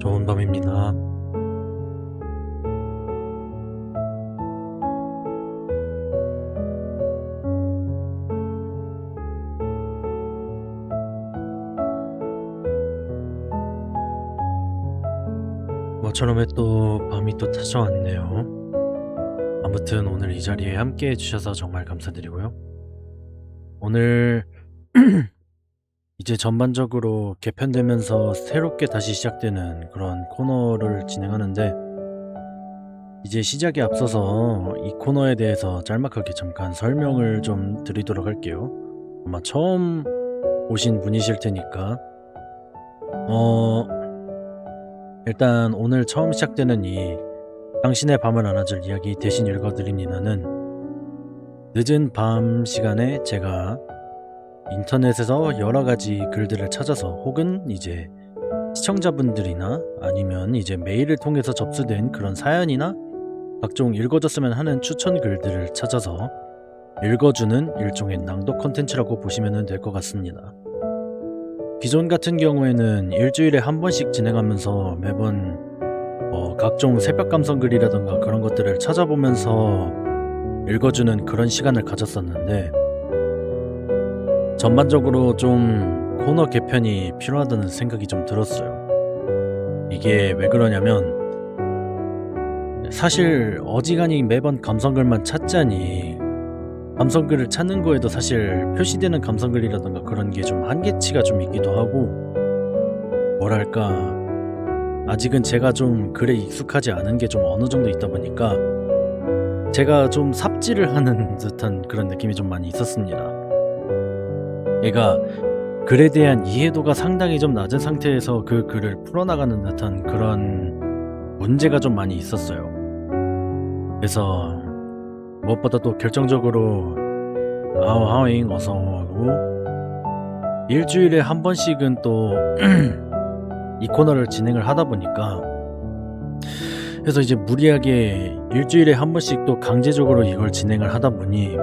좋은 밤입니다. 모처럼 또 밤이 또 찾아왔네요. 아무튼 오늘 이 자리에 함께 해주셔서 정말 감사드리고요. 오늘 이제 전반적으로 개편되면서 새롭게 다시 시작되는 그런 코너를 진행하는데, 이제 시작에 앞서서 이 코너에 대해서 짤막하게 잠깐 설명을 좀 드리도록 할게요. 아마 처음 오신 분이실 테니까 일단 오늘 처음 시작되는 이 당신의 밤을 안아줄 이야기 대신 읽어드립니다는, 늦은 밤 시간에 제가 인터넷에서 여러가지 글들을 찾아서, 혹은 이제 시청자분들이나 아니면 이제 메일을 통해서 접수된 그런 사연이나 각종 읽어줬으면 하는 추천 글들을 찾아서 읽어주는 일종의 낭독 컨텐츠라고 보시면 될 것 같습니다. 기존 같은 경우에는 일주일에 한 번씩 진행하면서 매번 각종 새벽 감성글이라던가 그런 것들을 찾아보면서 읽어주는 그런 시간을 가졌었는데, 전반적으로 좀 코너 개편이 필요하다는 생각이 좀 들었어요. 이게 왜 그러냐면, 사실 어지간히 매번 감성글만 찾자니 감성글을 찾는 거에도 사실 표시되는 감성글이라던가 그런 게 좀 한계치가 좀 있기도 하고, 뭐랄까, 아직은 제가 좀 글에 익숙하지 않은 게 좀 어느 정도 있다 보니까 제가 좀 삽질을 하는 듯한 그런 느낌이 좀 많이 있었습니다. 얘가 글에 대한 이해도가 상당히 좀 낮은 상태에서 그 글을 풀어나가는 듯한 그런 문제가 좀 많이 있었어요. 그래서 무엇보다 또 결정적으로 하잉 어서오고, 일주일에 한 번씩은 또 이 코너를 진행을 하다 보니까, 그래서 이제 무리하게 일주일에 한 번씩 또 강제적으로 이걸 진행을 하다 보니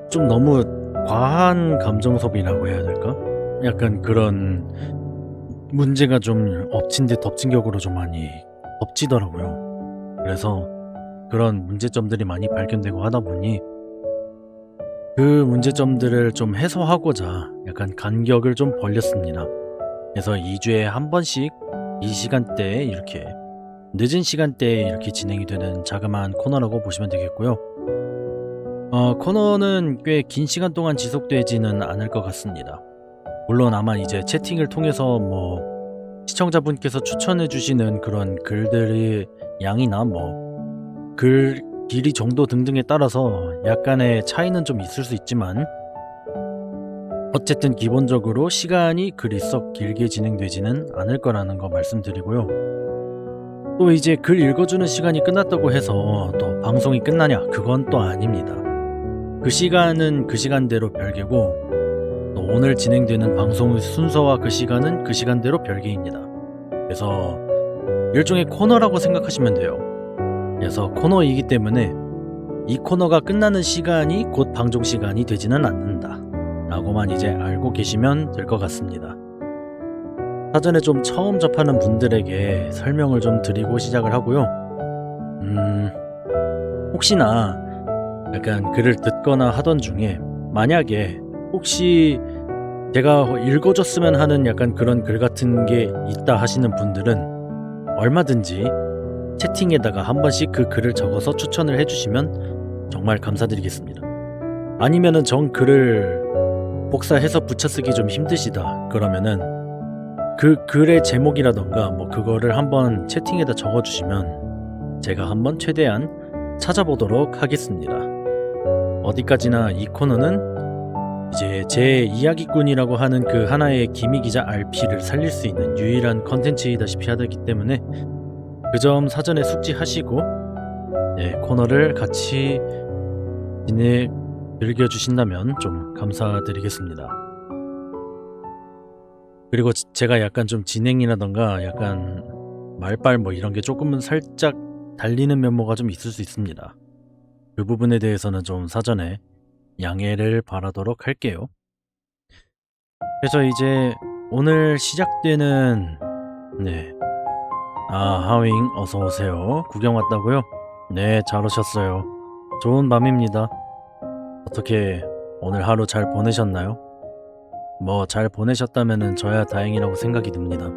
좀 너무 과한 감정 소비라고 해야 될까? 약간 그런 문제가 좀 엎친 데 덮친 격으로 좀 많이 덮치더라고요. 그래서 그런 문제점들이 많이 발견되고 하다 보니 그 문제점들을 좀 해소하고자 약간 간격을 좀 벌렸습니다. 그래서 2주에 한 번씩 이 시간대에, 이렇게 늦은 시간대에 이렇게 진행이 되는 자그마한 코너라고 보시면 되겠고요. 코너는 꽤 긴 시간 동안 지속되지는 않을 것 같습니다. 물론 아마 이제 채팅을 통해서 시청자분께서 추천해 주시는 그런 글들의 양이나 글 길이 정도 등등에 따라서 약간의 차이는 좀 있을 수 있지만, 어쨌든 기본적으로 시간이 그리 썩 길게 진행되지는 않을 거라는 거 말씀드리고요. 또 이제 글 읽어주는 시간이 끝났다고 해서 또 방송이 끝나냐? 그건 또 아닙니다. 그 시간은 그 시간대로 별개고, 또 오늘 진행되는 방송의 순서와 그 시간은 그 시간대로 별개입니다. 그래서 일종의 코너라고 생각하시면 돼요. 그래서 코너이기 때문에 이 코너가 끝나는 시간이 곧 방송 시간이 되지는 않는다 라고만 이제 알고 계시면 될 것 같습니다. 사전에 좀 처음 접하는 분들에게 설명을 좀 드리고 시작을 하고요. 혹시나 약간 글을 듣거나 하던 중에 만약에 혹시 제가 읽어줬으면 하는 약간 그런 글 같은 게 있다 하시는 분들은 얼마든지 채팅에다가 한 번씩 그 글을 적어서 추천을 해주시면 정말 감사드리겠습니다. 아니면은 정 글을 복사해서 붙여쓰기 좀 힘드시다 그러면은 그 글의 제목이라던가 그거를 한번 채팅에다 적어주시면 제가 한번 최대한 찾아보도록 하겠습니다. 어디까지나 이 코너는 이제 제 이야기꾼이라고 하는 그 하나의 기미기자 RP를 살릴 수 있는 유일한 컨텐츠이다시피 하기 때문에 그 점 사전에 숙지하시고 코너를 같이 즐겨주신다면 좀 감사드리겠습니다. 그리고 제가 약간 좀 진행이라던가 약간 말빨 이런 게 조금은 살짝 달리는 면모가 좀 있을 수 있습니다. 그 부분에 대해서는 좀 사전에 양해를 바라도록 할게요. 그래서 이제 오늘 시작되는 네. 하윙 어서 오세요. 구경 왔다고요? 네, 잘 오셨어요. 좋은 밤입니다. 어떻게 오늘 하루 잘 보내셨나요? 뭐 잘 보내셨다면은 저야 다행이라고 생각이 듭니다.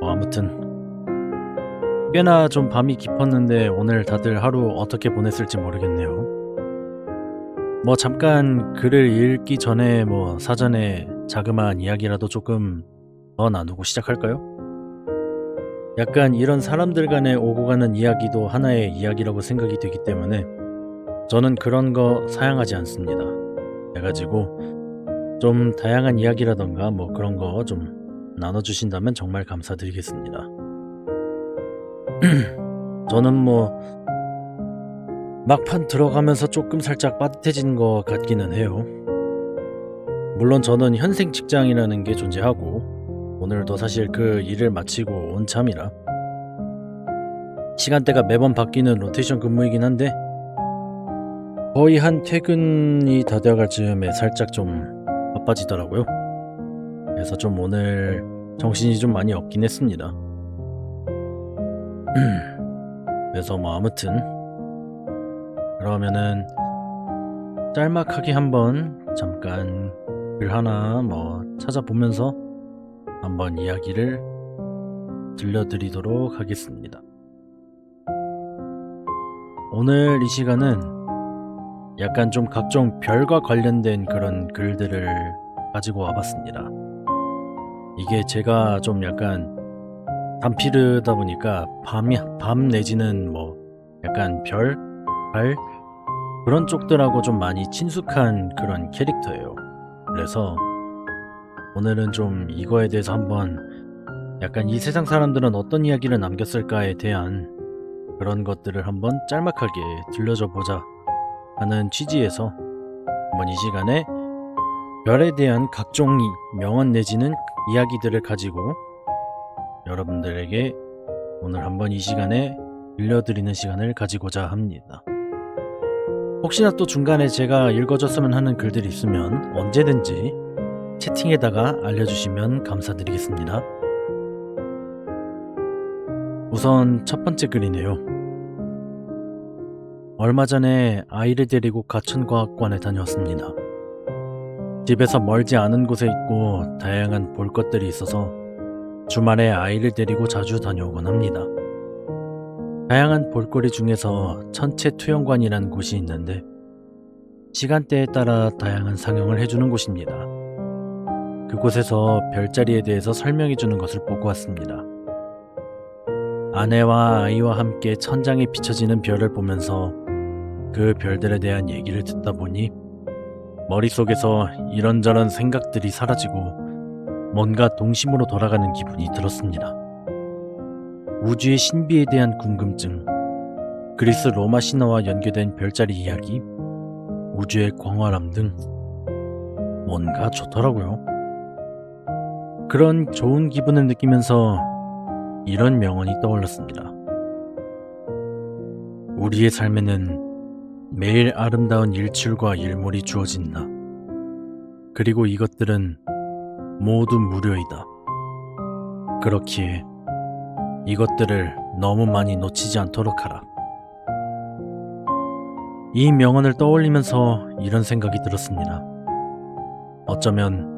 아무튼 꽤나 좀 밤이 깊었는데 오늘 다들 하루 어떻게 보냈을지 모르겠네요. 뭐 잠깐 글을 읽기 전에 뭐 사전에 자그마한 이야기라도 조금 더 나누고 시작할까요? 약간 이런 사람들 간에 오고 가는 이야기도 하나의 이야기라고 생각이 되기 때문에 저는 그런 거 사양하지 않습니다. 해가지고 좀 다양한 이야기라던가 뭐 그런 거 좀 나눠주신다면 정말 감사드리겠습니다. 저는 뭐 막판 들어가면서 조금 살짝 빠듯해진 것 같기는 해요. 물론 저는 현생 직장이라는 게 존재하고 오늘도 사실 그 일을 마치고 온 참이라 시간대가 매번 바뀌는 로테이션 근무이긴 한데 거의 한 퇴근이 다 되어갈 즈음에 살짝 좀 바빠지더라고요. 그래서 좀 오늘 정신이 좀 많이 없긴 했습니다. 그래서 뭐 아무튼 그러면은 짤막하게 한번 잠깐 글 하나 뭐 찾아보면서 한번 이야기를 들려드리도록 하겠습니다. 오늘 이 시간은 약간 좀 각종 별과 관련된 그런 글들을 가지고 와봤습니다. 이게 제가 좀 약간 단피르다 보니까 밤 내지는 뭐 약간 별, 달 그런 쪽들하고 좀 많이 친숙한 그런 캐릭터예요. 그래서 오늘은 좀 이거에 대해서 한번 약간 이 세상 사람들은 어떤 이야기를 남겼을까에 대한 그런 것들을 한번 짤막하게 들려줘 보자 하는 취지에서 한번 이 시간에 별에 대한 각종 명언 내지는 이야기들을 가지고 여러분들에게 오늘 한번 이 시간에 들려드리는 시간을 가지고자 합니다. 혹시나 또 중간에 제가 읽어줬으면 하는 글들이 있으면 언제든지 채팅에다가 알려주시면 감사드리겠습니다. 우선 첫 번째 글이네요. 얼마 전에 아이를 데리고 가천과학관에 다녀왔습니다. 집에서 멀지 않은 곳에 있고 다양한 볼 것들이 있어서 주말에 아이를 데리고 자주 다녀오곤 합니다. 다양한 볼거리 중에서 천체투영관이라는 곳이 있는데 시간대에 따라 다양한 상영을 해주는 곳입니다. 그곳에서 별자리에 대해서 설명해주는 것을 보고 왔습니다. 아내와 아이와 함께 천장에 비춰지는 별을 보면서 그 별들에 대한 얘기를 듣다 보니 머릿속에서 이런저런 생각들이 사라지고 뭔가 동심으로 돌아가는 기분이 들었습니다. 우주의 신비에 대한 궁금증, 그리스 로마 신화와 연계된 별자리 이야기, 우주의 광활함 등 뭔가 좋더라고요. 그런 좋은 기분을 느끼면서 이런 명언이 떠올랐습니다. 우리의 삶에는 매일 아름다운 일출과 일몰이 주어진다. 그리고 이것들은 모두 무료이다. 그렇기에 이것들을 너무 많이 놓치지 않도록 하라. 이 명언을 떠올리면서 이런 생각이 들었습니다. 어쩌면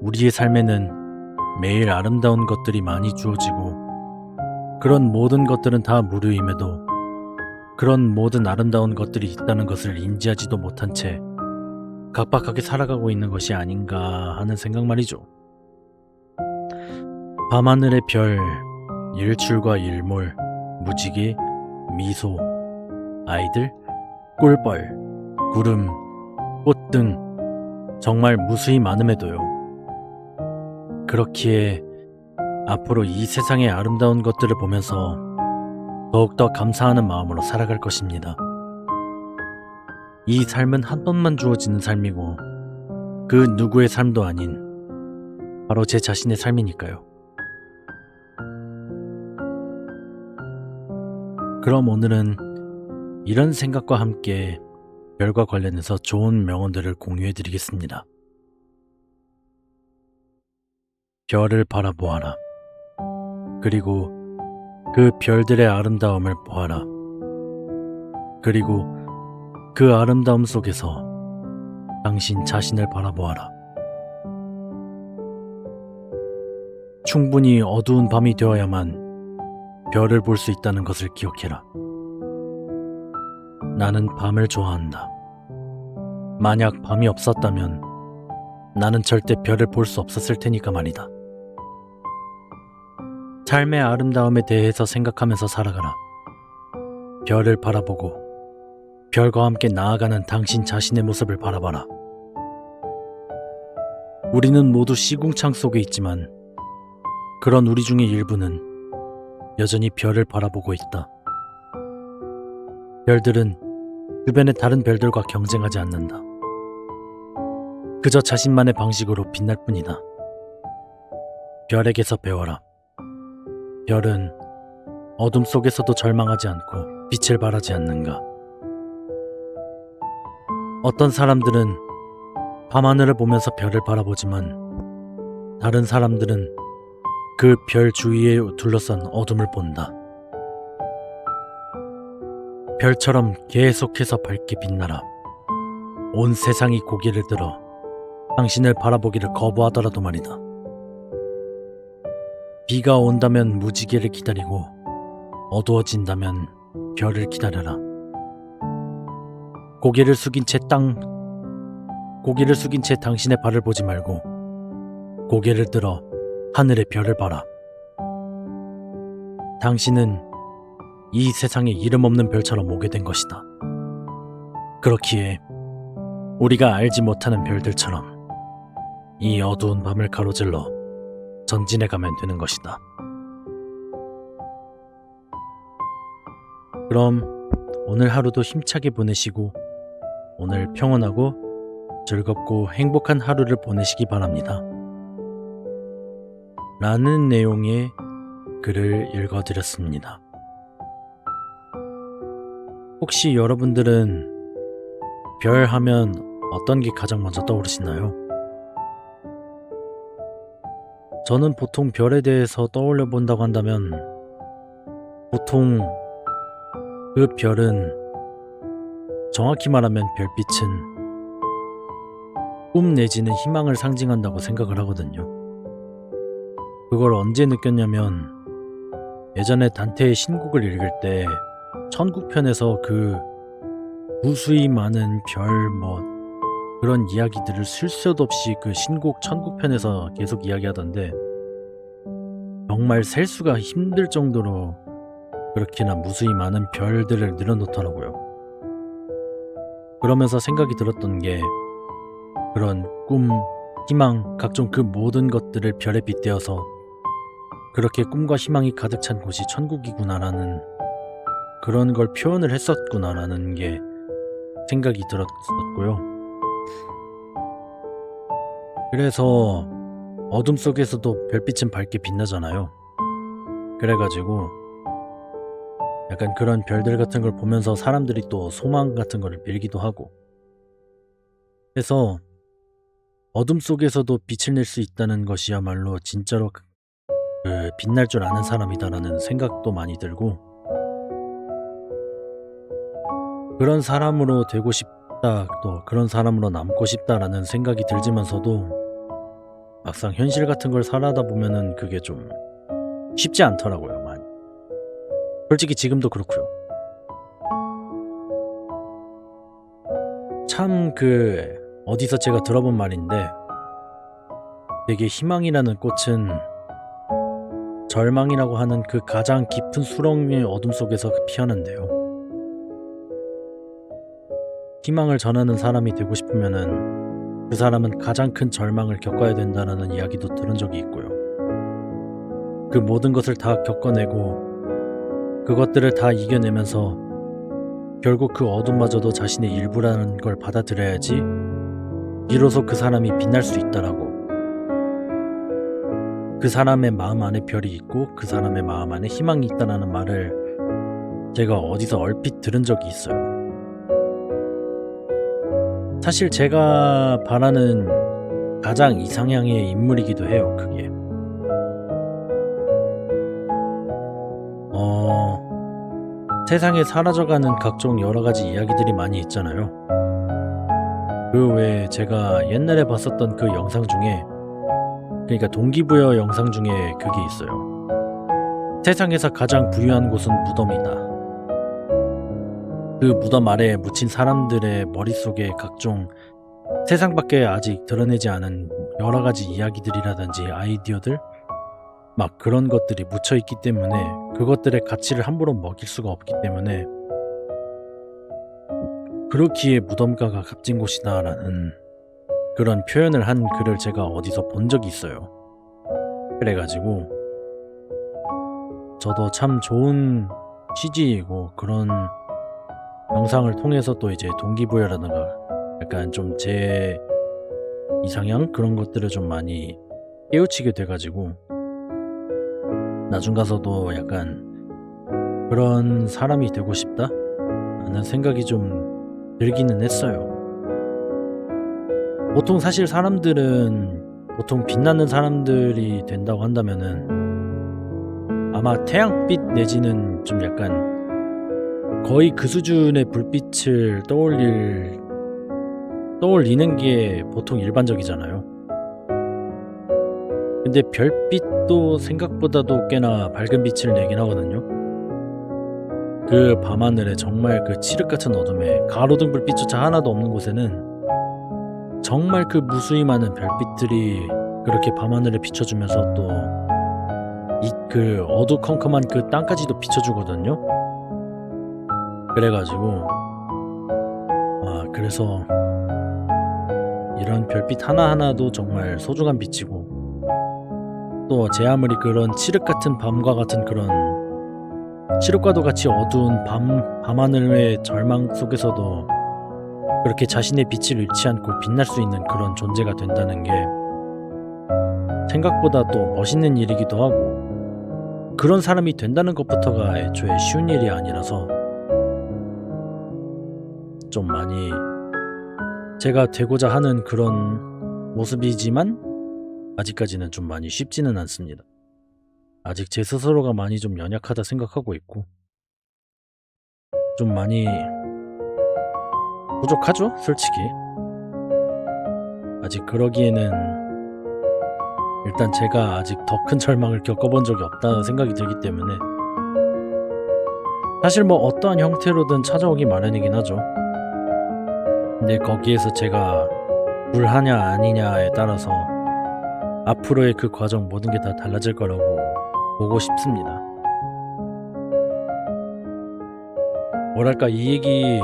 우리의 삶에는 매일 아름다운 것들이 많이 주어지고 그런 모든 것들은 다 무료임에도 그런 모든 아름다운 것들이 있다는 것을 인지하지도 못한 채 각박하게 살아가고 있는 것이 아닌가 하는 생각 말이죠. 밤하늘의 별, 일출과 일몰, 무지개, 미소, 아이들, 꿀벌, 구름, 꽃 등 정말 무수히 많음에도요. 그렇기에 앞으로 이 세상의 아름다운 것들을 보면서 더욱더 감사하는 마음으로 살아갈 것입니다. 이 삶은 한 번만 주어지는 삶이고 그 누구의 삶도 아닌 바로 제 자신의 삶이니까요. 그럼 오늘은 이런 생각과 함께 별과 관련해서 좋은 명언들을 공유해 드리겠습니다. 별을 바라보아라. 그리고 그 별들의 아름다움을 보아라. 그리고 그 아름다움 속에서 당신 자신을 바라보아라. 충분히 어두운 밤이 되어야만 별을 볼 수 있다는 것을 기억해라. 나는 밤을 좋아한다. 만약 밤이 없었다면 나는 절대 별을 볼 수 없었을 테니까 말이다. 삶의 아름다움에 대해서 생각하면서 살아가라. 별을 바라보고 별과 함께 나아가는 당신 자신의 모습을 바라봐라. 우리는 모두 시궁창 속에 있지만 그런 우리 중의 일부는 여전히 별을 바라보고 있다. 별들은 주변의 다른 별들과 경쟁하지 않는다. 그저 자신만의 방식으로 빛날 뿐이다. 별에게서 배워라. 별은 어둠 속에서도 절망하지 않고 빛을 발하지 않는가. 어떤 사람들은 밤하늘을 보면서 별을 바라보지만 다른 사람들은 그 별 주위에 둘러싼 어둠을 본다. 별처럼 계속해서 밝게 빛나라. 온 세상이 고개를 들어 당신을 바라보기를 거부하더라도 말이다. 비가 온다면 무지개를 기다리고 어두워진다면 별을 기다려라. 고개를 숙인 채 당신의 발을 보지 말고 고개를 들어 하늘의 별을 봐라. 당신은 이 세상에 이름 없는 별처럼 오게 된 것이다. 그렇기에 우리가 알지 못하는 별들처럼 이 어두운 밤을 가로질러 전진해 가면 되는 것이다. 그럼 오늘 하루도 힘차게 보내시고 오늘 평온하고 즐겁고 행복한 하루를 보내시기 바랍니다. 라는 내용의 글을 읽어드렸습니다. 혹시 여러분들은 별 하면 어떤 게 가장 먼저 떠오르시나요? 저는 보통 별에 대해서 떠올려 본다고 한다면 보통 그 별은 정확히 말하면 별빛은 꿈 내지는 희망을 상징한다고 생각을 하거든요. 그걸 언제 느꼈냐면 예전에 단테의 신곡을 읽을 때 천국편에서 그 무수히 많은 별 그런 이야기들을 쓸 새도 없이 그 신곡 천국편에서 계속 이야기하던데 정말 셀 수가 힘들 정도로 그렇게나 무수히 많은 별들을 늘어놓더라고요. 그러면서 생각이 들었던 게 그런 꿈, 희망, 각종 그 모든 것들을 별에 빗대어서 그렇게 꿈과 희망이 가득 찬 곳이 천국이구나라는 그런 걸 표현을 했었구나라는 게 생각이 들었었고요. 그래서 어둠 속에서도 별빛은 밝게 빛나잖아요. 그래가지고 약간 그런 별들 같은 걸 보면서 사람들이 또 소망 같은 거를 빌기도 하고 해서 어둠 속에서도 빛을 낼 수 있다는 것이야말로 진짜로 빛날 줄 아는 사람이다라는 생각도 많이 들고 그런 사람으로 되고 싶다, 또 그런 사람으로 남고 싶다라는 생각이 들지만서도 막상 현실 같은 걸 살아다 보면은 그게 좀 쉽지 않더라고요, 많이. 솔직히 지금도 그렇고요. 참 어디서 제가 들어본 말인데 되게 희망이라는 꽃은 절망이라고 하는 그 가장 깊은 수렁의 어둠 속에서 피어난대요. 희망을 전하는 사람이 되고 싶으면은 그 사람은 가장 큰 절망을 겪어야 된다는 이야기도 들은 적이 있고요. 그 모든 것을 다 겪어내고 그것들을 다 이겨내면서 결국 그 어둠마저도 자신의 일부라는 걸 받아들여야지 비로소 그 사람이 빛날 수 있다라고. 그 사람의 마음 안에 별이 있고 그 사람의 마음 안에 희망이 있다라는 말을 제가 어디서 얼핏 들은 적이 있어요. 사실 제가 바라는 가장 이상향의 인물이기도 해요, 그게. 세상에 사라져가는 각종 여러가지 이야기들이 많이 있잖아요. 그 외에 제가 옛날에 봤었던 그 영상 중에, 그러니까 동기부여 영상 중에 그게 있어요. 세상에서 가장 부유한 곳은 무덤이다. 그 무덤 아래에 묻힌 사람들의 머릿속에 각종 세상 밖에 아직 드러내지 않은 여러가지 이야기들이라든지 아이디어들, 막 그런 것들이 묻혀있기 때문에 그것들의 가치를 함부로 먹일 수가 없기 때문에, 그렇기에 무덤가가 값진 곳이다 라는 그런 표현을 한 글을 제가 어디서 본 적이 있어요. 그래가지고 저도 참 좋은 취지이고, 그런 영상을 통해서 또 이제 동기부여라든가 약간 좀 제 이상향 그런 것들을 좀 많이 깨우치게 돼가지고, 나중 가서도 약간 그런 사람이 되고 싶다 라는 생각이 좀 들기는 했어요. 보통 사실 사람들은, 보통 빛나는 사람들이 된다고 한다면은 아마 태양빛 내지는 좀 약간 거의 그 수준의 불빛을 떠올리는 게 보통 일반적이잖아요. 근데 별빛도 생각보다도 꽤나 밝은 빛을 내긴 하거든요. 그 밤하늘에 정말 그 칠흑같은 어둠에 가로등 불빛조차 하나도 없는 곳에는 정말 그 무수히 많은 별빛들이 그렇게 밤하늘에 비춰주면서 또 그 어두컴컴한 그 땅까지도 비춰주거든요. 그래가지고 그래서 이런 별빛 하나하나도 정말 소중한 빛이고, 또 제 아무리 그런 칠흑같은 밤과 같은 그런 칠흑과도 같이 어두운 밤하늘의 절망 속에서도 그렇게 자신의 빛을 잃지 않고 빛날 수 있는 그런 존재가 된다는 게 생각보다 또 멋있는 일이기도 하고, 그런 사람이 된다는 것부터가 애초에 쉬운 일이 아니라서 좀 많이 제가 되고자 하는 그런 모습이지만 아직까지는 좀 많이 쉽지는 않습니다. 아직 제 스스로가 많이 좀 연약하다 생각하고 있고, 좀 많이 부족하죠, 솔직히. 아직 그러기에는 일단 제가 아직 더 큰 절망을 겪어본 적이 없다는 생각이 들기 때문에, 사실 뭐 어떠한 형태로든 찾아오기 마련이긴 하죠. 근데 거기에서 제가 불하냐 아니냐에 따라서 앞으로의 그 과정 모든 게 다 달라질 거라고 보고 싶습니다. 뭐랄까, 이 얘기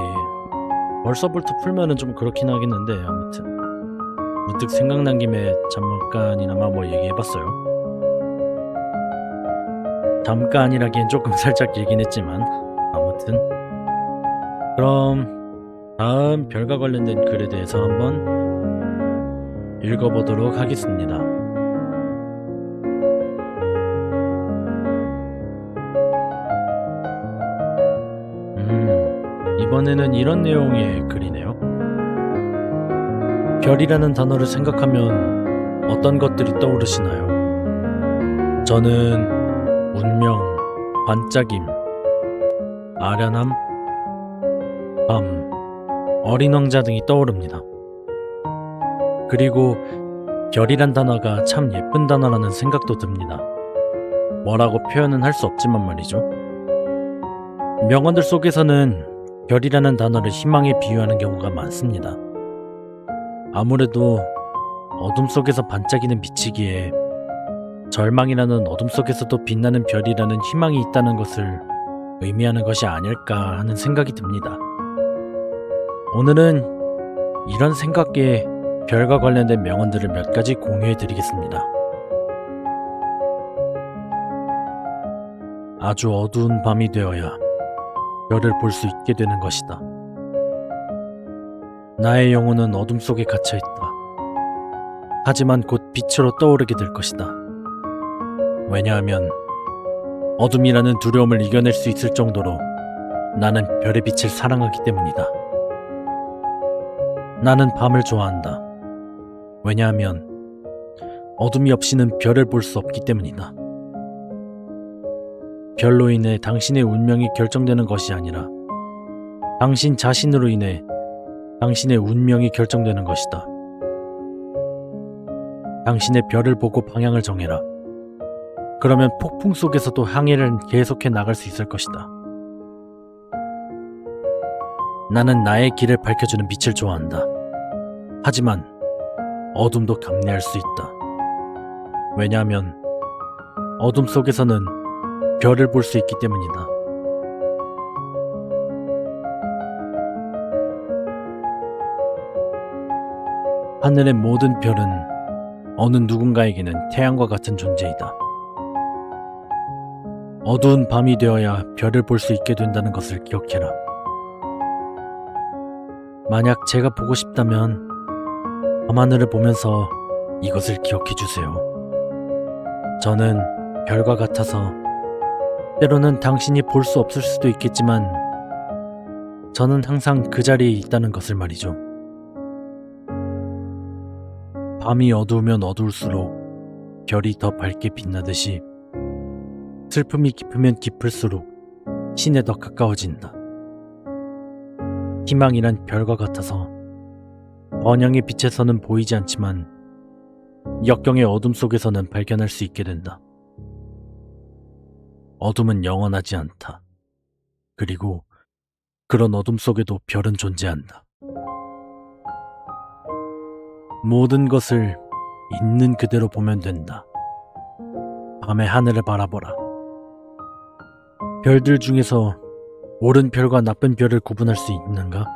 벌써부터 풀면은 좀 그렇긴 하겠는데, 아무튼 문득 생각난 김에 잠깐이나마 뭐 얘기해봤어요. 잠깐이라기엔 조금 살짝 길긴 했지만, 아무튼 그럼 다음 별과 관련된 글에 대해서 한번 읽어보도록 하겠습니다. 이번에는 이런 내용의 글이네요. 별이라는 단어를 생각하면 어떤 것들이 떠오르시나요? 저는 운명, 반짝임, 아련함, 밤, 어린 왕자 등이 떠오릅니다. 그리고 별이란 단어가 참 예쁜 단어라는 생각도 듭니다. 뭐라고 표현은 할 수 없지만 말이죠. 명언들 속에서는 별이라는 단어를 희망에 비유하는 경우가 많습니다. 아무래도 어둠 속에서 반짝이는 빛이기에 절망이라는 어둠 속에서도 빛나는 별이라는 희망이 있다는 것을 의미하는 것이 아닐까 하는 생각이 듭니다. 오늘은 이런 생각에 별과 관련된 명언들을 몇 가지 공유해 드리겠습니다. 아주 어두운 밤이 되어야 별을 볼 수 있게 되는 것이다. 나의 영혼은 어둠 속에 갇혀있다. 하지만 곧 빛으로 떠오르게 될 것이다. 왜냐하면 어둠이라는 두려움을 이겨낼 수 있을 정도로 나는 별의 빛을 사랑하기 때문이다. 나는 밤을 좋아한다. 왜냐하면 어둠이 없이는 별을 볼 수 없기 때문이다. 별로 인해 당신의 운명이 결정되는 것이 아니라 당신 자신으로 인해 당신의 운명이 결정되는 것이다. 당신의 별을 보고 방향을 정해라. 그러면 폭풍 속에서도 항해를 계속해 나갈 수 있을 것이다. 나는 나의 길을 밝혀주는 빛을 좋아한다. 하지만 어둠도 감내할 수 있다. 왜냐하면 어둠 속에서는 별을 볼 수 있기 때문이다. 하늘의 모든 별은 어느 누군가에게는 태양과 같은 존재이다. 어두운 밤이 되어야 별을 볼 수 있게 된다는 것을 기억해라. 만약 제가 보고 싶다면 밤하늘을 보면서 이것을 기억해 주세요. 저는 별과 같아서 때로는 당신이 볼 수 없을 수도 있겠지만 저는 항상 그 자리에 있다는 것을 말이죠. 밤이 어두우면 어두울수록 별이 더 밝게 빛나듯이 슬픔이 깊으면 깊을수록 신에 더 가까워진다. 희망이란 별과 같아서 번영의 빛에서는 보이지 않지만 역경의 어둠 속에서는 발견할 수 있게 된다. 어둠은 영원하지 않다. 그리고 그런 어둠 속에도 별은 존재한다. 모든 것을 있는 그대로 보면 된다. 밤의 하늘을 바라보라. 별들 중에서 옳은 별과 나쁜 별을 구분할 수 있는가?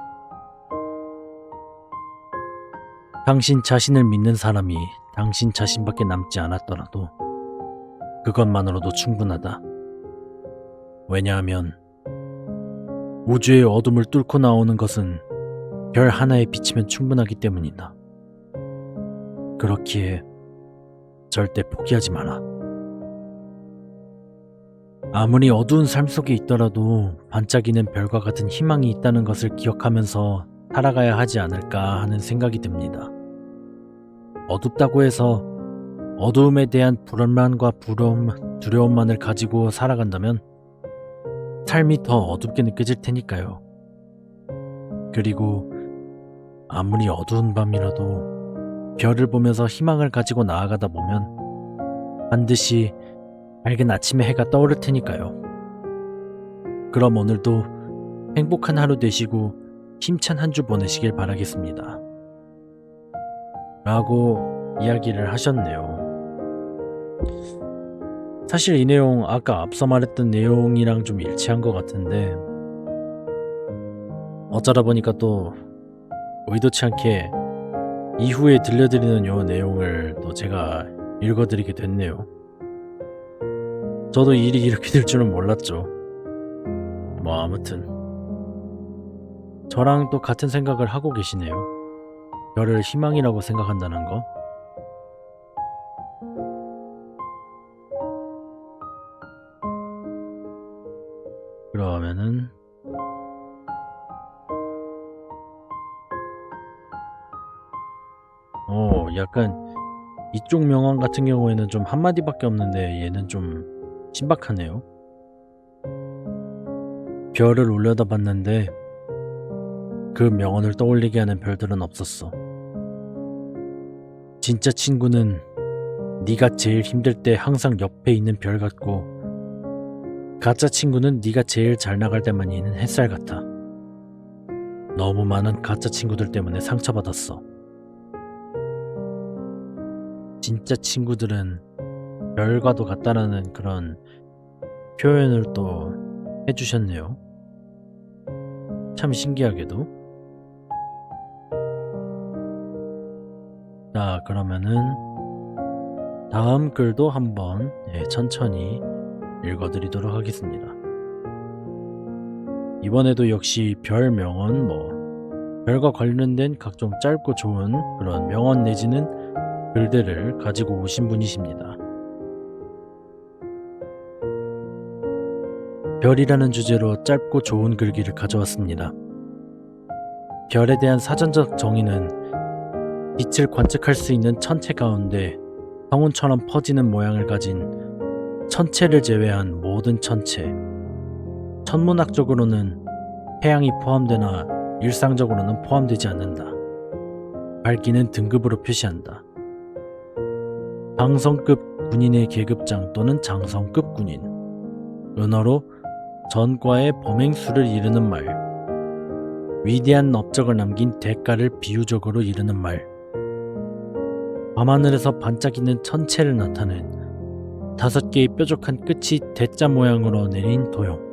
당신 자신을 믿는 사람이 당신 자신밖에 남지 않았더라도 그것만으로도 충분하다. 왜냐하면 우주의 어둠을 뚫고 나오는 것은 별 하나에 비치면 충분하기 때문이다. 그렇기에 절대 포기하지 마라. 아무리 어두운 삶 속에 있더라도 반짝이는 별과 같은 희망이 있다는 것을 기억하면서 살아가야 하지 않을까 하는 생각이 듭니다. 어둡다고 해서 어두움에 대한 불안만과 두려움만을 가지고 살아간다면 삶이 더 어둡게 느껴질 테니까요. 그리고 아무리 어두운 밤이라도 별을 보면서 희망을 가지고 나아가다 보면 반드시 밝은 아침의 해가 떠오를 테니까요. 그럼 오늘도 행복한 하루 되시고 힘찬 한 주 보내시길 바라겠습니다. 라고 이야기를 하셨네요. 사실 이 내용 아까 앞서 말했던 내용이랑 좀 일치한 것 같은데 어쩌다 보니까 또 의도치 않게 이후에 들려드리는 요 내용을 또 제가 읽어드리게 됐네요. 저도 일이 이렇게 될 줄은 몰랐죠. 뭐 아무튼 저랑 또 같은 생각을 하고 계시네요. 별을 희망이라고 생각한다는 거. 그러면은 약간 이쪽 명언 같은 경우에는 좀 한마디밖에 없는데 얘는 좀 신박하네요. 별을 올려다봤는데 그 명언을 떠올리게 하는 별들은 없었어. 진짜 친구는 네가 제일 힘들 때 항상 옆에 있는 별 같고 가짜 친구는 네가 제일 잘 나갈 때만 있는 햇살 같아. 너무 많은 가짜 친구들 때문에 상처받았어. 진짜 친구들은 별과도 같다라는 그런 표현을 또 해주셨네요. 참 신기하게도. 자, 그러면은 다음 글도 한번 천천히 읽어드리도록 하겠습니다. 이번에도 역시 별 명언, 별과 관련된 각종 짧고 좋은 그런 명언 내지는 글들을 가지고 오신 분이십니다. 별이라는 주제로 짧고 좋은 글귀를 가져왔습니다. 별에 대한 사전적 정의는 빛을 관측할 수 있는 천체 가운데 성운처럼 퍼지는 모양을 가진 천체를 제외한 모든 천체. 천문학적으로는 태양이 포함되나 일상적으로는 포함되지 않는다. 밝기는 등급으로 표시한다. 장성급 군인의 계급장 또는 장성급 군인. 은어로 전과의 범행수를 이르는 말. 위대한 업적을 남긴 대가를 비유적으로 이르는 말. 밤하늘에서 반짝이는 천체를 나타낸 5개의 뾰족한 끝이 대자 모양으로 내린 도형.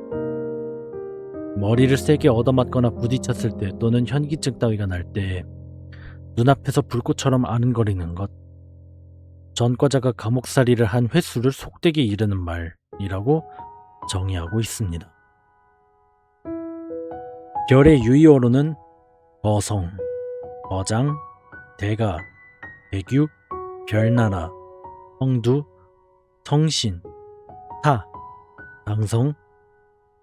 머리를 세게 얻어맞거나 부딪혔을 때 또는 현기증 따위가 날 때 눈앞에서 불꽃처럼 아른거리는 것. 전과자가 감옥살이를 한 횟수를 속되게 이르는 말이라고 정의하고 있습니다. 별의 유의어로는 거성, 거장, 대가, 대규, 별나라, 성두, 성신, 타, 당성,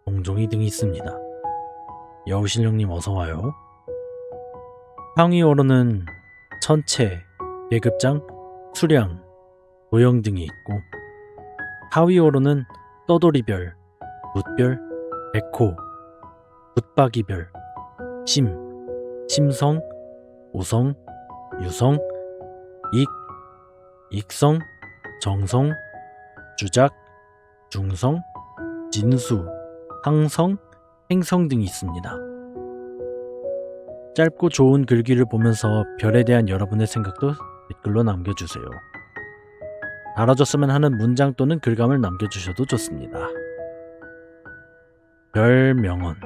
동종이 등이 있습니다. 여우신령님 어서와요. 상위어로는 천체, 계급장, 수량, 도형 등이 있고 하위어로는 떠돌이별, 묻별, 백호, 붓박이별, 심, 심성, 우성, 유성, 익, 익성, 정성, 주작, 중성, 진수, 항성, 행성 등이 있습니다. 짧고 좋은 글귀를 보면서 별에 대한 여러분의 생각도 댓글로 남겨주세요. 달아줬으면 하는 문장 또는 글감을 남겨주셔도 좋습니다. 별 명언.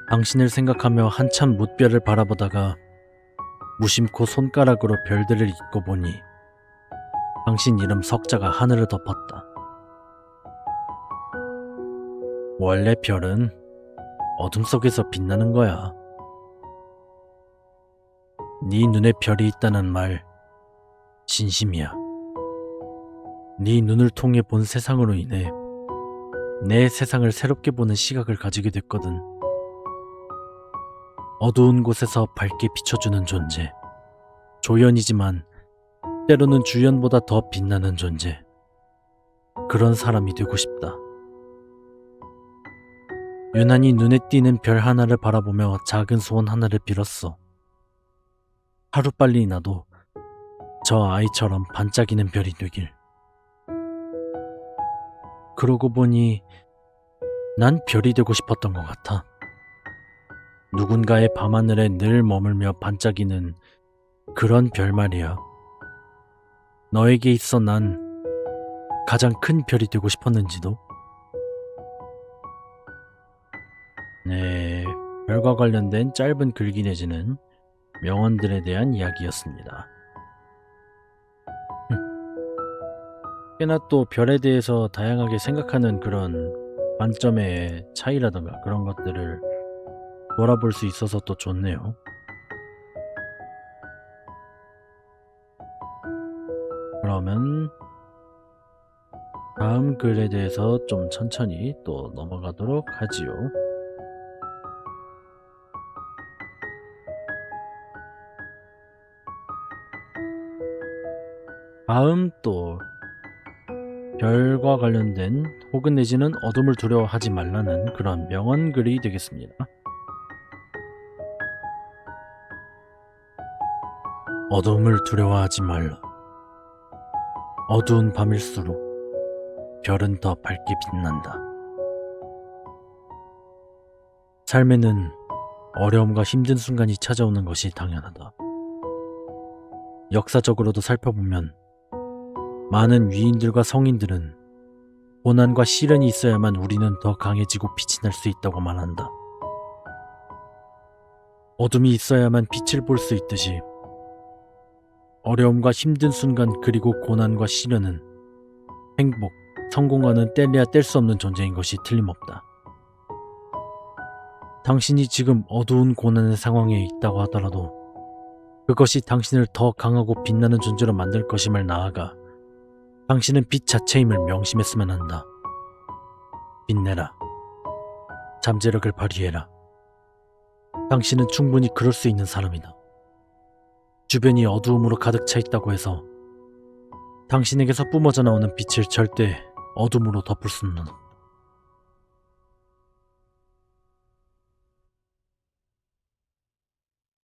당신을 생각하며 한참 뭇별을 바라보다가 무심코 손가락으로 별들을 잇고 보니 당신 이름 석자가 하늘을 덮었다. 원래 별은 어둠 속에서 빛나는 거야. 네 눈에 별이 있다는 말 진심이야. 네 눈을 통해 본 세상으로 인해 내 세상을 새롭게 보는 시각을 가지게 됐거든. 어두운 곳에서 밝게 비춰주는 존재. 조연이지만 때로는 주연보다 더 빛나는 존재. 그런 사람이 되고 싶다. 유난히 눈에 띄는 별 하나를 바라보며 작은 소원 하나를 빌었어. 하루빨리 나도 저 아이처럼 반짝이는 별이 되길. 그러고 보니 난 별이 되고 싶었던 것 같아. 누군가의 밤하늘에 늘 머물며 반짝이는 그런 별 말이야. 너에게 있어 난 가장 큰 별이 되고 싶었는지도. 네, 별과 관련된 짧은 글귀 내지는 명언들에 대한 이야기였습니다. 꽤나 또 별에 대해서 다양하게 생각하는 그런 관점의 차이라던가 그런 것들을 돌아볼 수 있어서 또 좋네요. 그러면 다음 글에 대해서 좀 천천히 또 넘어가도록 하지요. 다음 또 별과 관련된 혹은 내지는 어둠을 두려워하지 말라는 그런 명언글이 되겠습니다. 어둠을 두려워하지 말라. 어두운 밤일수록 별은 더 밝게 빛난다. 삶에는 어려움과 힘든 순간이 찾아오는 것이 당연하다. 역사적으로도 살펴보면 많은 위인들과 성인들은 고난과 시련이 있어야만 우리는 더 강해지고 빛이 날 수 있다고 말한다. 어둠이 있어야만 빛을 볼 수 있듯이 어려움과 힘든 순간 그리고 고난과 시련은 행복, 성공과는 뗄래야 뗄 수 없는 존재인 것이 틀림없다. 당신이 지금 어두운 고난의 상황에 있다고 하더라도 그것이 당신을 더 강하고 빛나는 존재로 만들 것임을 나아가 당신은 빛 자체임을 명심했으면 한다. 빛내라. 잠재력을 발휘해라. 당신은 충분히 그럴 수 있는 사람이다. 주변이 어두움으로 가득 차 있다고 해서 당신에게서 뿜어져 나오는 빛을 절대 어둠으로 덮을 수는.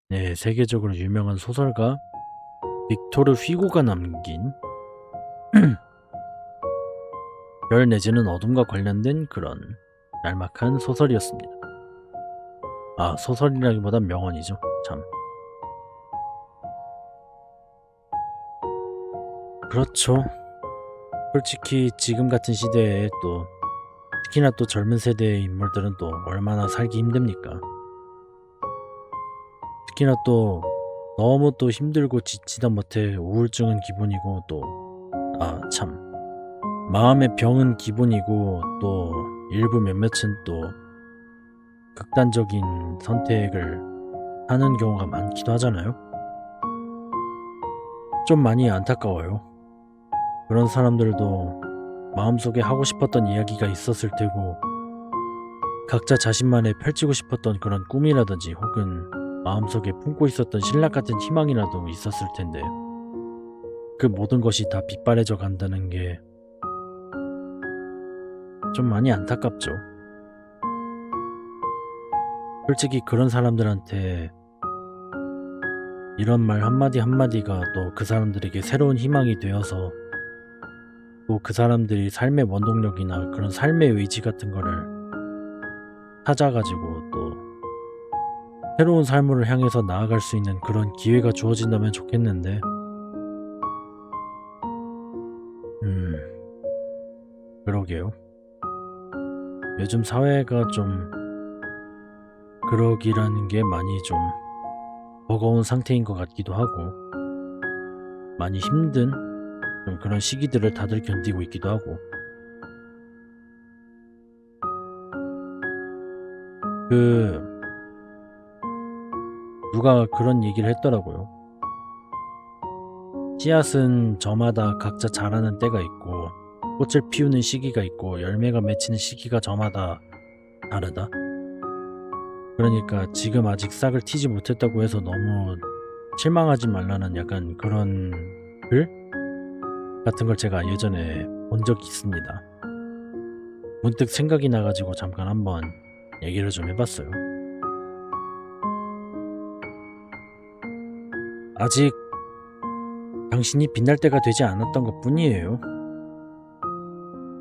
네, 세계적으로 유명한 소설가 빅토르 휘고가 남긴 별 내지는 어둠과 관련된 그런 짤막한 소설이었습니다. 아, 소설이라기보단 명언이죠. 참. 그렇죠. 솔직히 지금 같은 시대에 또 특히나 또 젊은 세대의 인물들은 또 얼마나 살기 힘듭니까? 특히나 또 너무 또 힘들고 지치다 못해 우울증은 기본이고 또 참 마음의 병은 기본이고 또 일부 몇몇은 또 극단적인 선택을 하는 경우가 많기도 하잖아요. 좀 많이 안타까워요. 그런 사람들도 마음속에 하고 싶었던 이야기가 있었을 테고 각자 자신만의 펼치고 싶었던 그런 꿈이라든지 혹은 마음속에 품고 있었던 신락 같은 희망이라도 있었을 텐데 그 모든 것이 다 빗바래져 간다는 게 좀 많이 안타깝죠. 솔직히 그런 사람들한테 이런 말 한마디 한마디가 또 그 사람들에게 새로운 희망이 되어서 또 그 사람들이 삶의 원동력이나 그런 삶의 의지 같은 거를 찾아가지고 또 새로운 삶을 향해서 나아갈 수 있는 그런 기회가 주어진다면 좋겠는데 그러게요. 요즘 사회가 좀 그러기라는 게 많이 좀 버거운 상태인 것 같기도 하고 많이 힘든 좀 그런 시기들을 다들 견디고 있기도 하고 누가 그런 얘기를 했더라고요. 씨앗은 저마다 각자 자라는 때가 있고 꽃을 피우는 시기가 있고 열매가 맺히는 시기가 저마다 다르다. 그러니까 지금 아직 싹을 틔지 못했다고 해서 너무 실망하지 말라는 약간 그런 글 같은 걸 제가 예전에 본 적이 있습니다. 문득 생각이 나가지고 잠깐 한번 얘기를 좀 해봤어요. 아직 당신이 빛날 때가 되지 않았던 것 뿐이에요.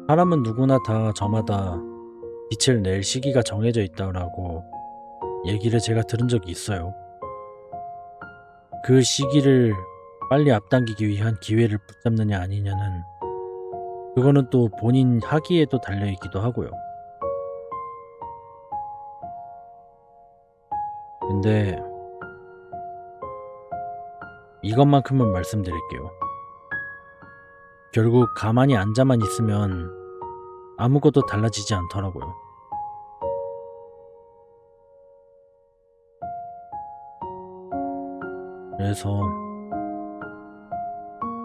사람은 누구나 다 저마다 빛을 낼 시기가 정해져 있다고 얘기를 제가 들은 적이 있어요. 그 시기를 빨리 앞당기기 위한 기회를 붙잡느냐 아니냐는 그거는 또 본인 학위에도 달려있기도 하고요. 근데 이것만큼은 말씀드릴게요. 결국 가만히 앉아만 있으면 아무것도 달라지지 않더라고요. 그래서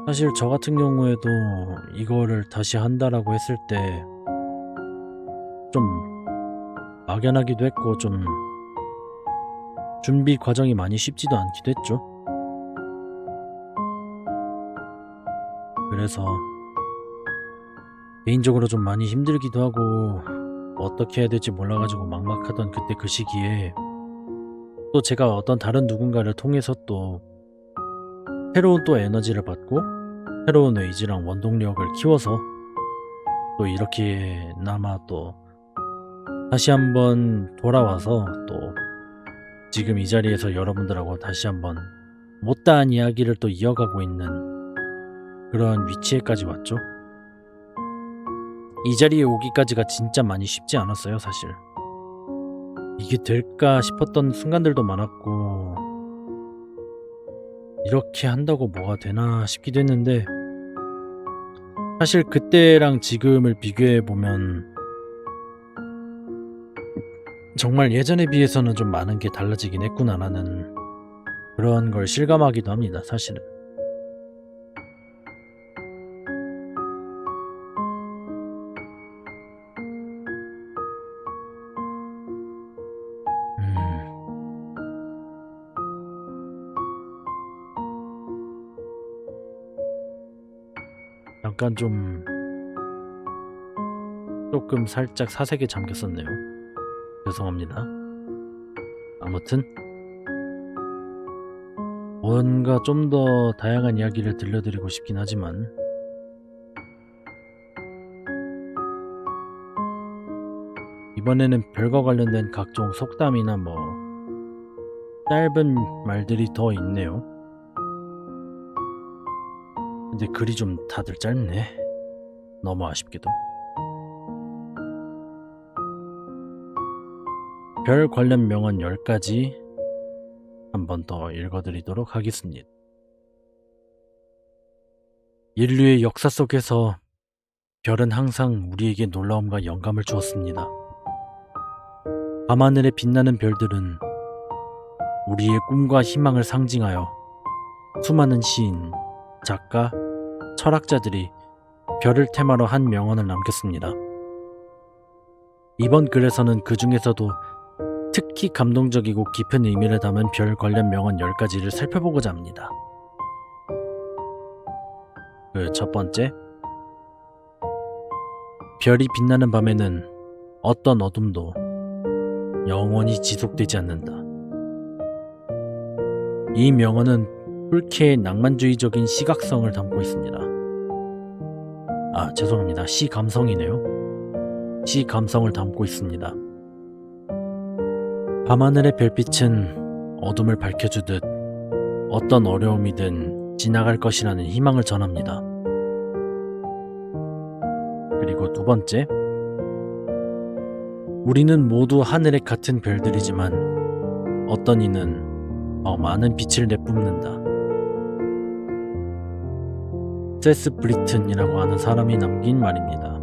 사실 저 같은 경우에도 이거를 다시 한다라고 했을 때 좀 막연하기도 했고 좀 준비 과정이 많이 쉽지도 않기도 했죠. 그래서 개인적으로 좀 많이 힘들기도 하고 어떻게 해야 될지 몰라가지고 막막하던 그때 그 시기에 또 제가 어떤 다른 누군가를 통해서 또 새로운 또 에너지를 받고 새로운 의지랑 원동력을 키워서 또 이렇게나마 또 다시 한번 돌아와서 또 지금 이 자리에서 여러분들하고 다시 한번 못다한 이야기를 또 이어가고 있는 그런 위치에까지 왔죠. 이 자리에 오기까지가 진짜 많이 쉽지 않았어요, 사실. 이게 될까 싶었던 순간들도 많았고 이렇게 한다고 뭐가 되나 싶기도 했는데 사실 그때랑 지금을 비교해보면 정말 예전에 비해서는 좀 많은 게 달라지긴 했구나라는 그런 걸 실감하기도 합니다, 사실은. 음, 잠깐 조금 살짝 사색에 잠겼었네요. 죄송합니다. 아무튼 뭔가 좀 더 다양한 이야기를 들려드리고 싶긴 하지만 이번에는 별과 관련된 각종 속담이나 짧은 말들이 더 있네요. 근데 글이 좀 다들 짧네. 너무 아쉽게도. 별 관련 명언 10가지 한 번 더 읽어드리도록 하겠습니다. 인류의 역사 속에서 별은 항상 우리에게 놀라움과 영감을 주었습니다. 밤하늘에 빛나는 별들은 우리의 꿈과 희망을 상징하여 수많은 시인, 작가, 철학자들이 별을 테마로 한 명언을 남겼습니다. 이번 글에서는 그 중에서도 특히 감동적이고 깊은 의미를 담은 별 관련 명언 10가지를 살펴보고자 합니다. 그 첫 번째, 별이 빛나는 밤에는 어떤 어둠도 영원히 지속되지 않는다. 이 명언은 불쾌의 낭만주의적인 시각성을 담고 있습니다. 죄송합니다. 시감성이네요. 시감성을 담고 있습니다. 밤하늘의 별빛은 어둠을 밝혀주듯 어떤 어려움이든 지나갈 것이라는 희망을 전합니다. 그리고 두 번째, 우리는 모두 하늘에 같은 별들이지만 어떤 이는 더 많은 빛을 내뿜는다. 세스 브리튼이라고 하는 사람이 남긴 말입니다.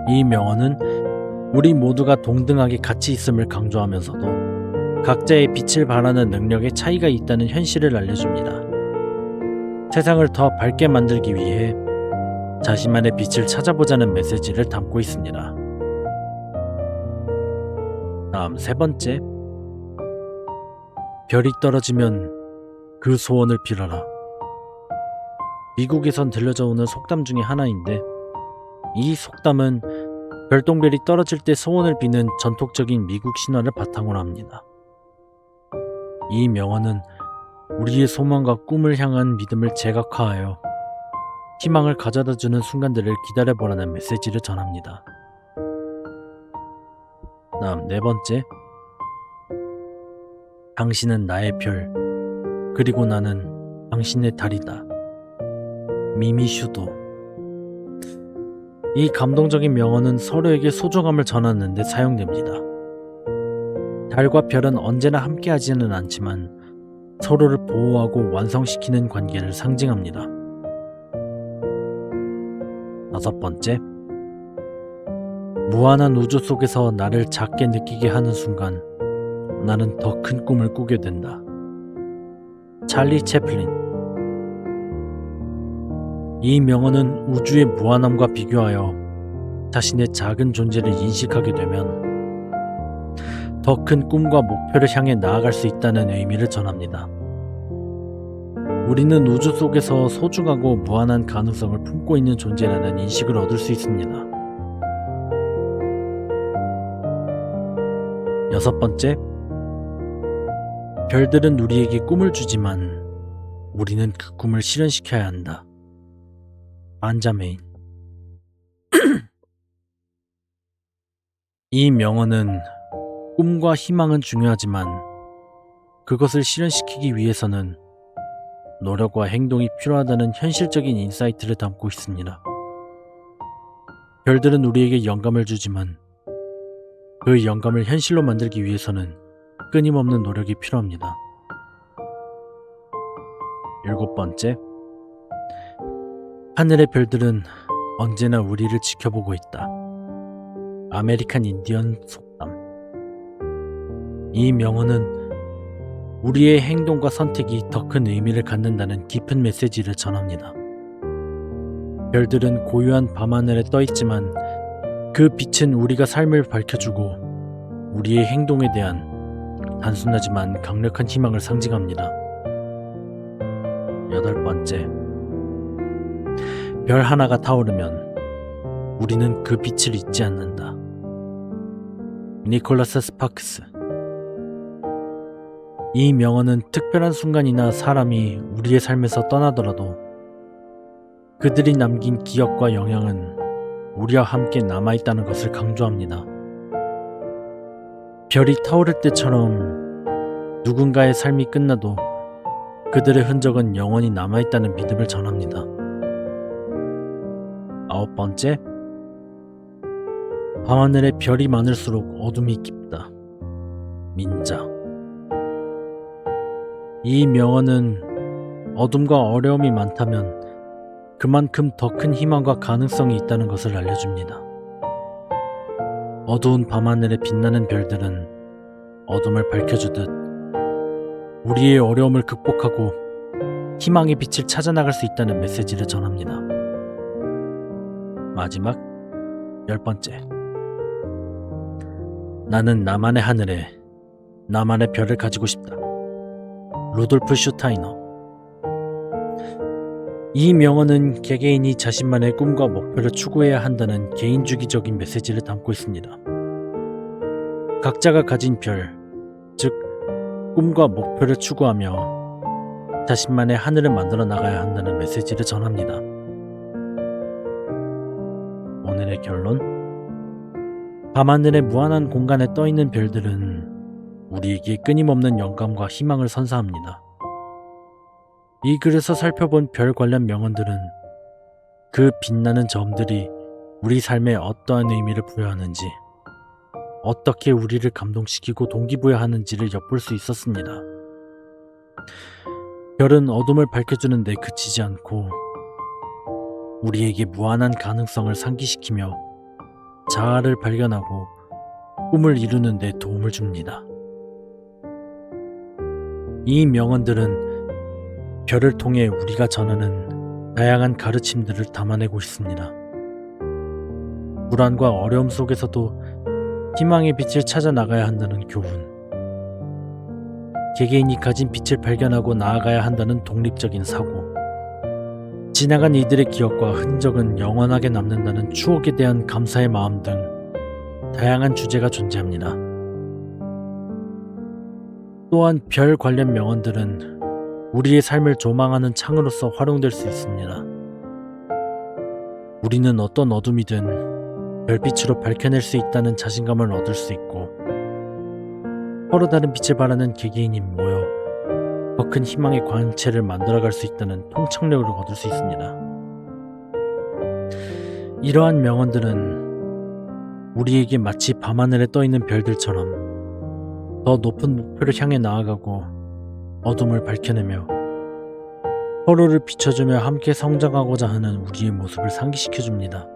이 명언은 우리 모두가 동등하게 같이 있음을 강조하면서도 각자의 빛을 발하는 능력에 차이가 있다는 현실을 알려줍니다. 세상을 더 밝게 만들기 위해 자신만의 빛을 찾아보자는 메시지를 담고 있습니다. 다음 세 번째, 별이 떨어지면 그 소원을 빌어라. 미국에선 들려져 오는 속담 중에 하나인데 이 속담은 별똥별이 떨어질 때 소원을 비는 전통적인 미국 신화를 바탕으로 합니다. 이 명언은 우리의 소망과 꿈을 향한 믿음을 제각화하여 희망을 가져다주는 순간들을 기다려보라는 메시지를 전합니다. 다음 네 번째, 당신은 나의 별, 그리고 나는 당신의 달이다. 미미슈도. 이 감동적인 명언은 서로에게 소중함을 전하는 데 사용됩니다. 달과 별은 언제나 함께하지는 않지만 서로를 보호하고 완성시키는 관계를 상징합니다. 다섯 번째, 무한한 우주 속에서 나를 작게 느끼게 하는 순간 나는 더 큰 꿈을 꾸게 된다. 찰리 채플린. 이 명언은 우주의 무한함과 비교하여 자신의 작은 존재를 인식하게 되면 더 큰 꿈과 목표를 향해 나아갈 수 있다는 의미를 전합니다. 우리는 우주 속에서 소중하고 무한한 가능성을 품고 있는 존재라는 인식을 얻을 수 있습니다. 여섯 번째, 별들은 우리에게 꿈을 주지만 우리는 그 꿈을 실현시켜야 한다. 안자메인. 이 명언은 꿈과 희망은 중요하지만 그것을 실현시키기 위해서는 노력과 행동이 필요하다는 현실적인 인사이트를 담고 있습니다. 별들은 우리에게 영감을 주지만 그 영감을 현실로 만들기 위해서는 끊임없는 노력이 필요합니다. 일곱 번째, 하늘의 별들은 언제나 우리를 지켜보고 있다. 아메리칸 인디언 속담. 이 명언은 우리의 행동과 선택이 더 큰 의미를 갖는다는 깊은 메시지를 전합니다. 별들은 고요한 밤하늘에 떠있지만 그 빛은 우리가 삶을 밝혀주고 우리의 행동에 대한 단순하지만 강력한 희망을 상징합니다. 여덟 번째, 별 하나가 타오르면 우리는 그 빛을 잊지 않는다. 니콜라스 스파크스. 이 명언은 특별한 순간이나 사람이 우리의 삶에서 떠나더라도 그들이 남긴 기억과 영향은 우리와 함께 남아있다는 것을 강조합니다. 별이 타오를 때처럼 누군가의 삶이 끝나도 그들의 흔적은 영원히 남아있다는 믿음을 전합니다. 9번째, 밤하늘에 별이 많을수록 어둠이 깊다. 민자. 이 명언은 어둠과 어려움이 많다면 그만큼 더 큰 희망과 가능성이 있다는 것을 알려줍니다. 어두운 밤하늘에 빛나는 별들은 어둠을 밝혀주듯 우리의 어려움을 극복하고 희망의 빛을 찾아나갈 수 있다는 메시지를 전합니다. 마지막 10번째. 나는 나만의 하늘에 나만의 별을 가지고 싶다. 루돌프 슈타이너. 이 명언은 개개인이 자신만의 꿈과 목표를 추구해야 한다는 개인주의적인 메시지를 담고 있습니다. 각자가 가진 별, 즉 꿈과 목표를 추구하며 자신만의 하늘을 만들어 나가야 한다는 메시지를 전합니다. 오늘의 결론. 밤하늘의 무한한 공간에 떠있는 별들은 우리에게 끊임없는 영감과 희망을 선사합니다. 이 글에서 살펴본 별 관련 명언들은 그 빛나는 점들이 우리 삶에 어떠한 의미를 부여하는지, 어떻게 우리를 감동시키고 동기부여하는지를 엿볼 수 있었습니다. 별은 어둠을 밝혀주는 데 그치지 않고 우리에게 무한한 가능성을 상기시키며 자아를 발견하고 꿈을 이루는 데 도움을 줍니다. 이 명언들은 별을 통해 우리가 전하는 다양한 가르침들을 담아내고 있습니다. 불안과 어려움 속에서도 희망의 빛을 찾아 나가야 한다는 교훈, 개개인이 가진 빛을 발견하고 나아가야 한다는 독립적인 사고, 지나간 이들의 기억과 흔적은 영원하게 남는다는 추억에 대한 감사의 마음 등 다양한 주제가 존재합니다. 또한 별 관련 명언들은 우리의 삶을 조망하는 창으로서 활용될 수 있습니다. 우리는 어떤 어둠이든 별빛으로 밝혀낼 수 있다는 자신감을 얻을 수 있고, 서로 다른 빛을 바라는 개개인이 모여 더 큰 희망의 광채를 만들어갈 수 있다는 통찰력을 얻을 수 있습니다. 이러한 명언들은 우리에게 마치 밤하늘에 떠있는 별들처럼 더 높은 목표를 향해 나아가고 어둠을 밝혀내며 서로를 비춰주며 함께 성장하고자 하는 우리의 모습을 상기시켜줍니다.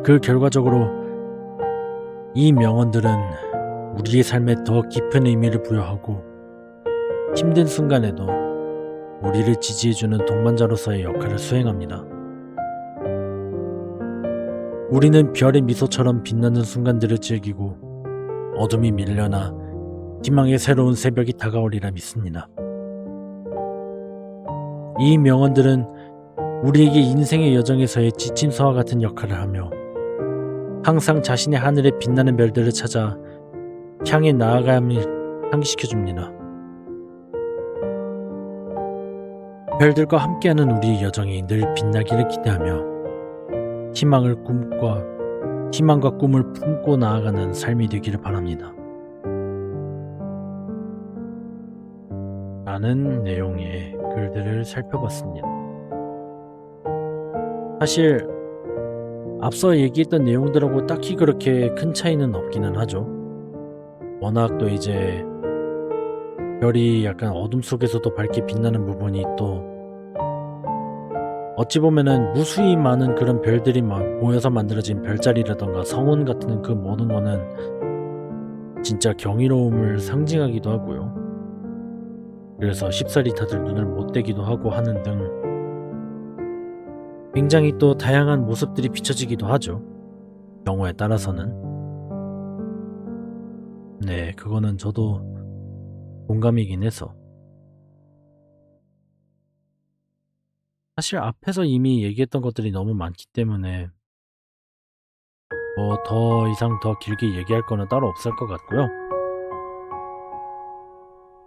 그 결과적으로 이 명언들은 우리의 삶에 더 깊은 의미를 부여하고 힘든 순간에도 우리를 지지해주는 동반자로서의 역할을 수행합니다. 우리는 별의 미소처럼 빛나는 순간들을 즐기고 어둠이 밀려나 희망의 새로운 새벽이 다가오리라 믿습니다. 이 명언들은 우리에게 인생의 여정에서의 지침서와 같은 역할을 하며 항상 자신의 하늘에 빛나는 별들을 찾아 향해 나아가야 함을 상기시켜줍니다. 별들과 함께하는 우리의 여정이 늘 빛나기를 기대하며 희망과 꿈을 품고 나아가는 삶이 되기를 바랍니다. 라는 내용의 글들을 살펴봤습니다. 사실 앞서 얘기했던 내용들하고 딱히 그렇게 큰 차이는 없기는 하죠. 워낙 또 이제 별이 약간 어둠 속에서도 밝게 빛나는 부분이 또 어찌 보면은 무수히 많은 그런 별들이 막 모여서 만들어진 별자리라던가 성운 같은 그 모든 거는 진짜 경이로움을 상징하기도 하고요. 그래서 쉽사리 다들 눈을 못 떼기도 하고 하는 등 굉장히 또 다양한 모습들이 비춰지기도 하죠. 경우에 따라서는. 네, 그거는 저도 공감이긴 해서 사실 앞에서 이미 얘기했던 것들이 너무 많기 때문에 뭐 더 이상 더 길게 얘기할 거는 따로 없을 것 같고요.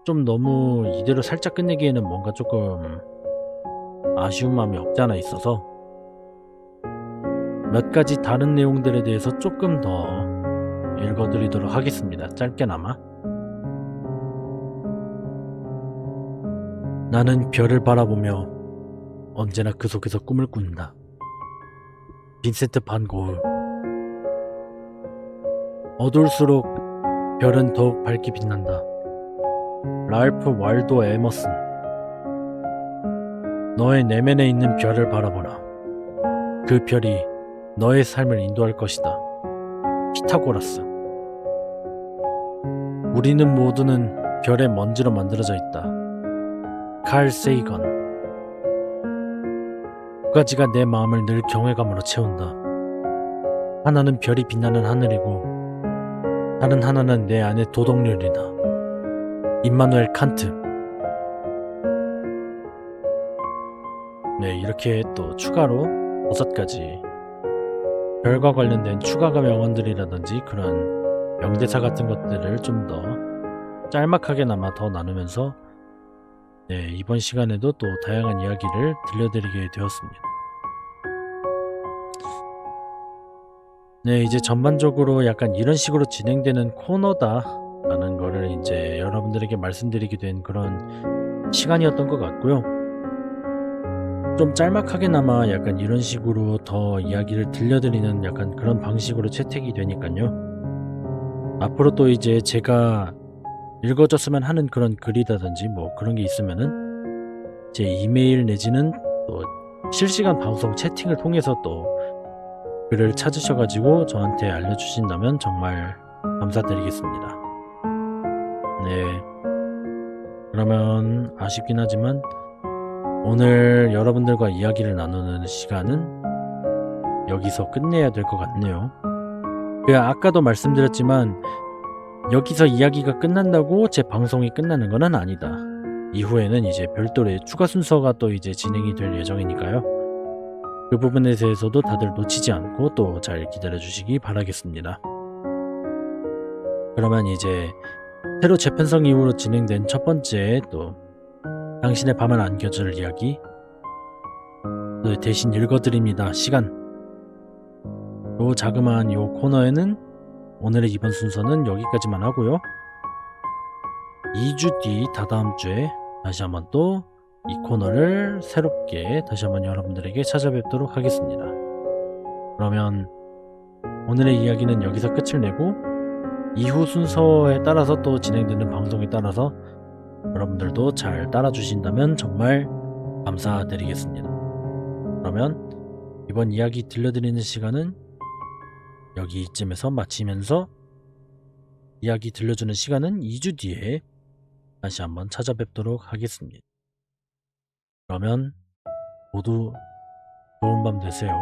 좀 너무 이대로 살짝 끝내기에는 뭔가 조금 아쉬운 마음이 없지 않아 있어서 몇 가지 다른 내용들에 대해서 조금 더 읽어드리도록 하겠습니다. 짧게나마. 나는 별을 바라보며 언제나 그 속에서 꿈을 꾼다. 빈센트 반 고흐. 어두울수록 별은 더욱 밝게 빛난다. 랄프 waldo 에머슨. 너의 내면에 있는 별을 바라보라. 그 별이 너의 삶을 인도할 것이다. 피타고라스. 우리는 모두는 별의 먼지로 만들어져 있다. 칼 세이건. 두 가지가 내 마음을 늘 경외감으로 채운다. 하나는 별이 빛나는 하늘이고 다른 하나는 내 안의 도덕률이다. 임마누엘 칸트. 네, 이렇게 또 추가로 5가지 별과 관련된 추가 명언들이라든지 그런 명대사 같은 것들을 좀 더 짤막하게나마 더 나누면서 네, 이번 시간에도 또 다양한 이야기를 들려드리게 되었습니다. 네, 이제 전반적으로 약간 이런 식으로 진행되는 코너다라는 거를 이제 여러분들에게 말씀드리게 된 그런 시간이었던 것 같고요. 좀 짤막하게나마 약간 이런 식으로 더 이야기를 들려드리는 약간 그런 방식으로 채택이 되니까요. 앞으로 또 이제 제가 읽어줬으면 하는 그런 글이라든지 뭐 그런 게 있으면은 제 이메일 내지는 또 실시간 방송 채팅을 통해서 또 글을 찾으셔가지고 저한테 알려주신다면 정말 감사드리겠습니다. 네. 그러면 아쉽긴 하지만 오늘 여러분들과 이야기를 나누는 시간은 여기서 끝내야 될 것 같네요. 아까도 말씀드렸지만 여기서 이야기가 끝난다고 제 방송이 끝나는 건 아니다. 이후에는 이제 별도의 추가 순서가 또 이제 진행이 될 예정이니까요. 그 부분에 대해서도 다들 놓치지 않고 또 잘 기다려 주시기 바라겠습니다. 그러면 이제 새로 재편성 이후로 진행된 첫 번째 또 당신의 밤을 안겨줄 이야기 또 대신 읽어드립니다. 시간. 요 자그마한 요 코너에는 오늘의 이번 순서는 여기까지만 하고요. 2주 뒤 다다음 주에 다시 한번 또 이 코너를 새롭게 다시 한번 여러분들에게 찾아뵙도록 하겠습니다. 그러면 오늘의 이야기는 여기서 끝을 내고 이후 순서에 따라서 또 진행되는 방송에 따라서 여러분들도 잘 따라주신다면 정말 감사드리겠습니다. 그러면 이번 이야기 들려드리는 시간은 여기쯤에서 마치면서 이야기 들려주는 시간은 2주 뒤에 다시 한번 찾아뵙도록 하겠습니다. 그러면 모두 좋은 밤 되세요.